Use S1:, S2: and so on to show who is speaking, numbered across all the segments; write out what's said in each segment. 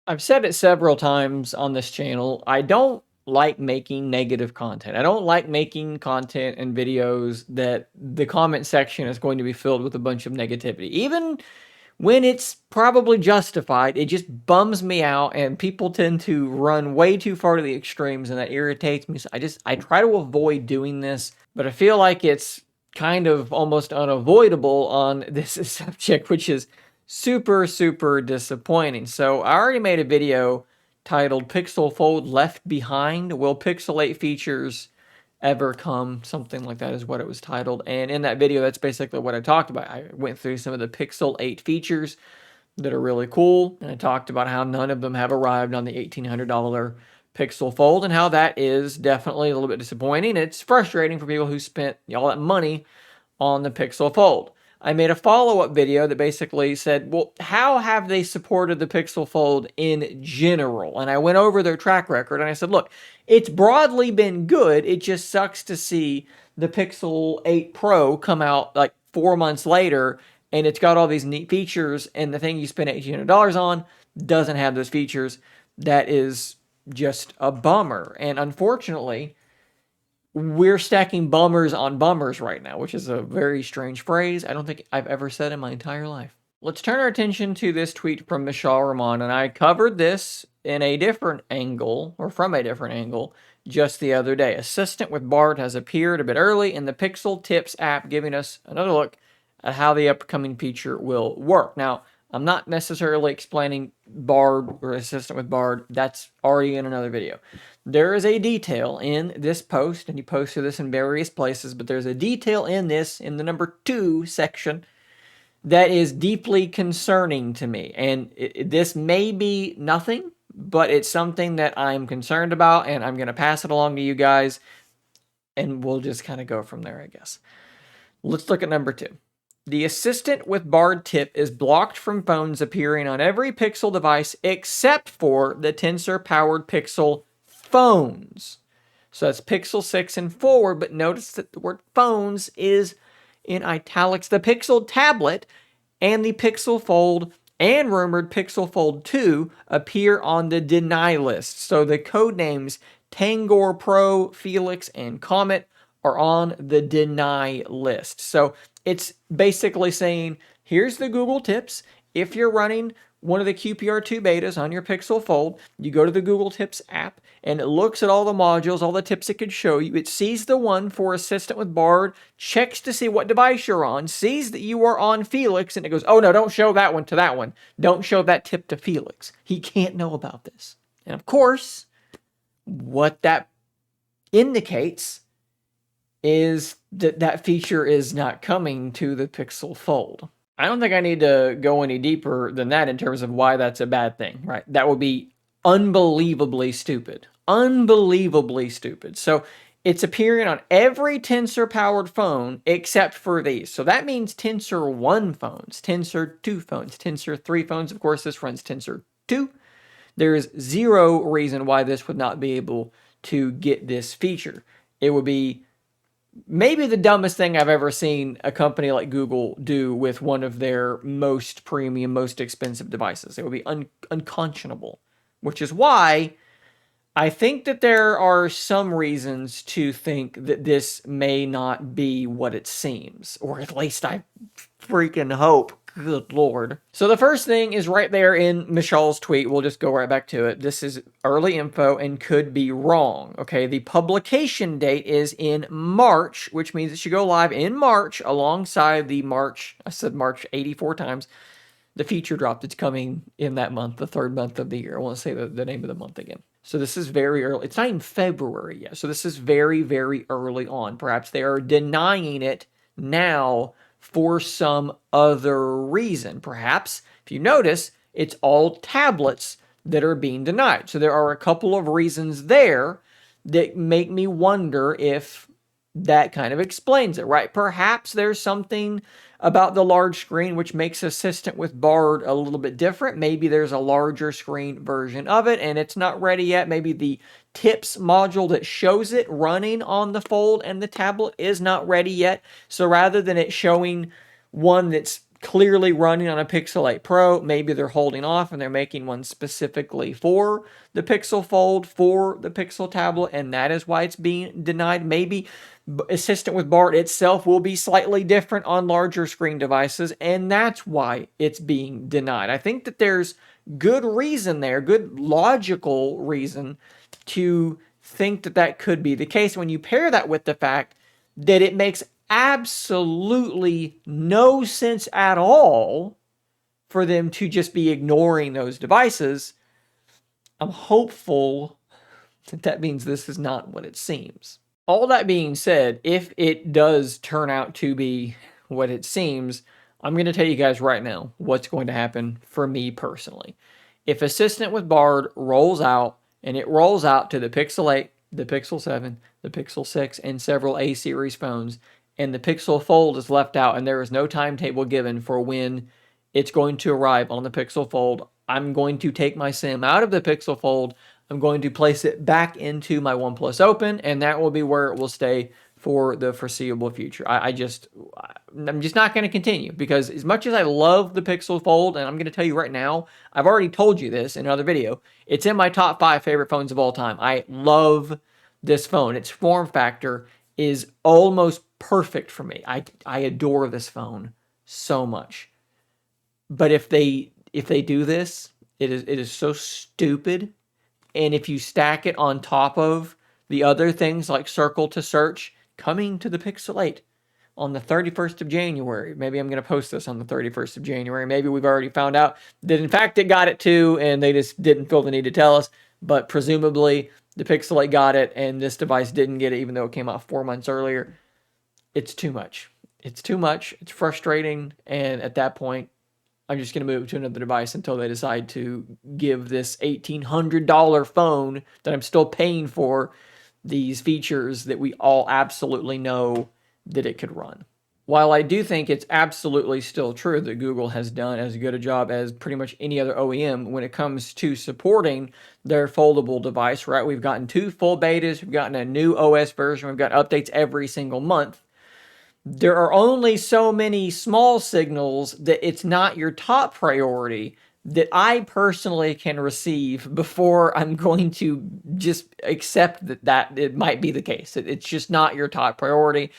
S1: I've said it several times on this channel. I don't like making negative content. I don't like making content and videos that the comment section is going to be filled with a bunch of negativity. Even when it's probably justified, it just bums me out, and people tend to run way too far to the extremes, and that irritates me. So I try to avoid doing this, but I feel like it's kind of almost unavoidable on this subject, which is super, super disappointing. So I already made a video titled Pixel Fold Left Behind. Will Pixel 8 features ever come? Something like that is what it was titled. And in that video, that's basically what I talked about. I went through some of the Pixel 8 features that are really cool, and I talked about how none of them have arrived on the $1,800 Pixel Fold, and how that is definitely a little bit disappointing. It's frustrating for people who spent all that money on the Pixel Fold. I made a follow-up video that basically said, well, how have they supported the Pixel Fold in general? And I went over their track record, and I said, look, it's broadly been good. It just sucks to see the Pixel 8 Pro come out like 4 months later, and it's got all these neat features, and the thing you spent $1,800 on doesn't have those features. That is just a bummer. And unfortunately, we're stacking bummers on bummers right now, which is a very strange phrase I don't think I've ever said in my entire life. Let's turn our attention to this tweet from Mishaal, and I covered this in a different angle, or from a different angle, just the other day. Assistant with Bard has appeared a bit early in the Pixel Tips app, giving us another look at how the upcoming feature will work. Now, I'm not necessarily explaining Bard or Assistant with Bard. That's already in another video. There is a detail in this post, and he posted this in various places, but there's a detail in this, in the number 2 section, that is deeply concerning to me. And this may be nothing, but it's something that I'm concerned about, and I'm going to pass it along to you guys, and we'll just kind of go from there, I guess. Let's look at number 2. The Assistant with Bard tip is blocked from phones appearing on every Pixel device except for the Tensor-powered Pixel phones. So that's Pixel 6 and forward, but notice that the word phones is in italics. The Pixel tablet and the Pixel Fold and rumored Pixel Fold 2 appear on the deny list. So the code names Tangor Pro, Felix, and Comet are on the deny list. So it's basically saying, here's the Google tips. If you're running one of the QPR2 betas on your Pixel Fold, you go to the Google Tips app, and it looks at all the modules, all the tips it could show you. It sees the one for Assistant with Bard, checks to see what device you're on, sees that you are on Felix, and it goes, oh no, don't show that one to that one. Don't show that tip to Felix. He can't know about this. And of course, what that indicates is that that feature is not coming to the Pixel Fold. I don't think I need to go any deeper than that in terms of why that's a bad thing, right? That would be unbelievably stupid. Unbelievably stupid. So it's appearing on every Tensor-powered phone except for these. So that means Tensor 1 phones, Tensor 2 phones, Tensor 3 phones. Of course, this runs Tensor 2. There is zero reason why this would not be able to get this feature. It would be maybe the dumbest thing I've ever seen a company like Google do with one of their most premium, most expensive devices. It would be unconscionable, which is why I think that there are some reasons to think that this may not be what it seems, or at least I freaking hope. Good Lord. So the first thing is right there in Mishaal's tweet. We'll just go right back to it. This is early info and could be wrong. Okay, the publication date is in March, which means it should go live in March alongside the March, I said March 84 times, the feature drop that's coming in that month, the 3rd month of the year. I want to say the name of the month again. So this is very early. It's not even February yet. So this is very, very early on. Perhaps they are denying it now for some other reason. Perhaps, if you notice, it's all tablets that are being denied. So there are a couple of reasons there that make me wonder if that kind of explains it, right? Perhaps there's something about the large screen which makes Assistant with Bard a little bit different. Maybe there's a larger screen version of it and it's not ready yet. Maybe the tips module that shows it running on the Fold and the tablet is not ready yet. So rather than it showing one that's clearly running on a Pixel 8 Pro. Maybe they're holding off and they're making one specifically for the Pixel Fold, for the Pixel tablet, and that is why it's being denied. Maybe Assistant with Bart itself will be slightly different on larger screen devices, and that's why it's being denied. I think that there's good reason there, good logical reason to think that that could be the case when you pair that with the fact that it makes absolutely no sense at all for them to just be ignoring those devices. I'm hopeful that that means this is not what it seems. All that being said, if it does turn out to be what it seems, I'm going to tell you guys right now what's going to happen for me personally. If Assistant with Bard rolls out, and it rolls out to the Pixel 8, the Pixel 7, the Pixel 6, and several A-series phones, and the Pixel Fold is left out, and there is no timetable given for when it's going to arrive on the Pixel Fold, I'm going to take my SIM out of the Pixel Fold. I'm going to place it back into my OnePlus Open, and that will be where it will stay for the foreseeable future. I'm just not going to continue, because as much as I love the Pixel Fold, and I'm going to tell you right now, I've already told you this in another video, it's in my top 5 favorite phones of all time. I love this phone. Its form factor is almost perfect for me. I adore this phone so much. But if they do this, it is so stupid. And if you stack it on top of the other things like Circle to Search coming to the Pixel 8 on the 31st of January, maybe I'm going to post this on the 31st of January. Maybe we've already found out that in fact it got it too, and they just didn't feel the need to tell us. But presumably the Pixel 8 got it, and this device didn't get it, even though it came out 4 months earlier. It's too much. It's too much. It's frustrating. And at that point, I'm just going to move to another device until they decide to give this $1,800 phone that I'm still paying for these features that we all absolutely know that it could run. While I do think it's absolutely still true that Google has done as good a job as pretty much any other OEM when it comes to supporting their foldable device, right? We've gotten 2 full betas, we've gotten a new OS version, we've got updates every single month. There are only so many small signals that it's not your top priority that I personally can receive before I'm going to just accept that it might be the case. It's just not your top priority,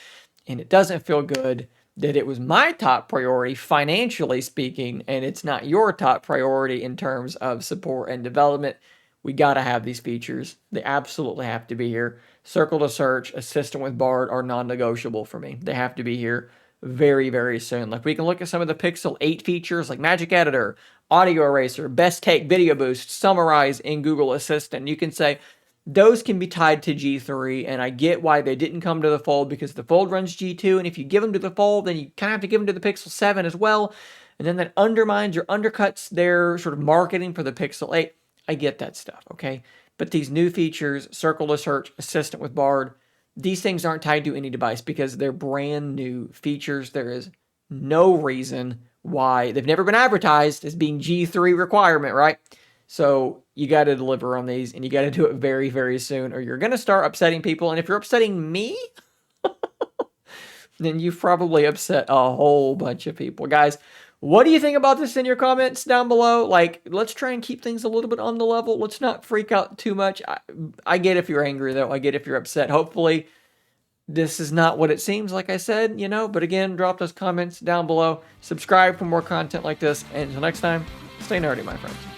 S1: and it doesn't feel good that it was my top priority financially speaking, and it's not your top priority in terms of support and development. We got to have these features. They absolutely have to be here. Circle to Search, Assistant with Bard are non-negotiable for me. They have to be here very, very soon. Like, we can look at some of the Pixel 8 features like Magic Editor, Audio Eraser, Best Take, Video Boost, Summarize in Google Assistant. You can say those can be tied to G3, and I get why they didn't come to the Fold, because the Fold runs G2, and if you give them to the Fold, then you kind of have to give them to the Pixel 7 as well, and then that undermines or undercuts their sort of marketing for the Pixel 8. I get that stuff, okay? But these new features, Circle to Search, Assistant with Bard, these things aren't tied to any device because they're brand new features. There is no reason why. They've never been advertised as being G3 requirement, right? So you got to deliver on these, and you got to do it very, very soon, or you're going to start upsetting people. And if you're upsetting me, then you've probably upset a whole bunch of people. Guys, what do you think about this in your comments down below? Like, let's try and keep things a little bit on the level. Let's not freak out too much. I get if you're angry, though. I get if you're upset. Hopefully, this is not what it seems, like I said, you know. But again, drop those comments down below. Subscribe for more content like this. And until next time, stay nerdy, my friends.